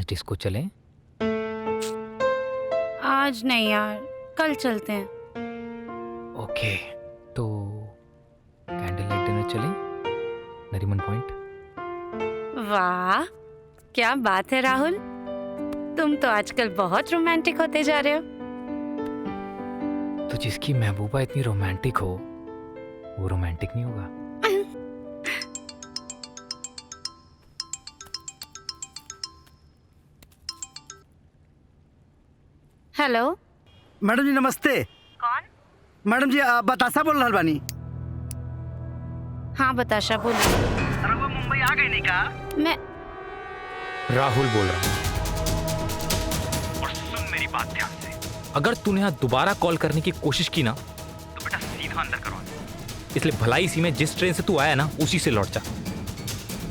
आज डिस्को चलें? आज नहीं यार, कल चलते हैं। ओके, तो कैंडल लाइट डिनर चलें? नरीमन पॉइंट। वाह, क्या बात है राहुल, तुम तो आजकल बहुत रोमांटिक होते जा रहे हो। तो जिसकी महबूबा इतनी रोमांटिक हो, वो रोमांटिक नहीं होगा? हेलो। मैडम जी नमस्ते। कौन? मैडम जी बतासा बोल रहल बानी। हाँ बताशा बोलो। रघुआ मुंबई आ गई नहीं का? मैं राहुल बोल रहा हूँ। और सुन मेरी बात ध्यान से, अगर तूने यहाँ दोबारा कॉल करने की कोशिश की ना, तो बेटा सीधा अंदर करो। इसलिए भलाई सी में जिस ट्रेन से तू आया ना, उसी से लौट जा,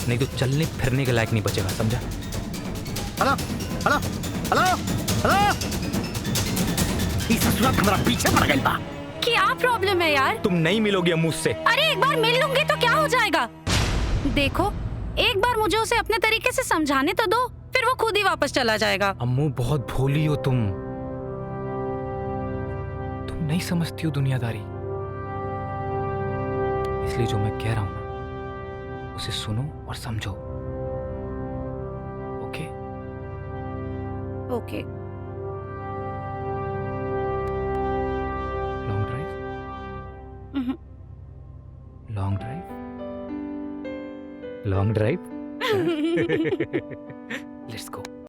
नहीं तो चलने फिरने के लायक नहीं बचेगा, समझा? हेलो हेलो हेलो हेलो, इस ससुराल हमारा पीछे पड़ गई बा। क्या प्रॉब्लम है यार? तुम नहीं मिलोगे मुझसे। अरे एक बार मिल लूंगी तो क्या हो जाएगा? देखो, एक बार मुझे उसे अपने तरीके से समझाने तो दो, फिर वो खुद ही वापस चला जाएगा। अम्मू बहुत भोली हो तुम नहीं समझती हो दुनियादारी। इसलिए जो मैं कह रहा हूं ना, उसे सुनो और समझो। Okay? Okay. Long drive? Long drive? Long drive? Let's go.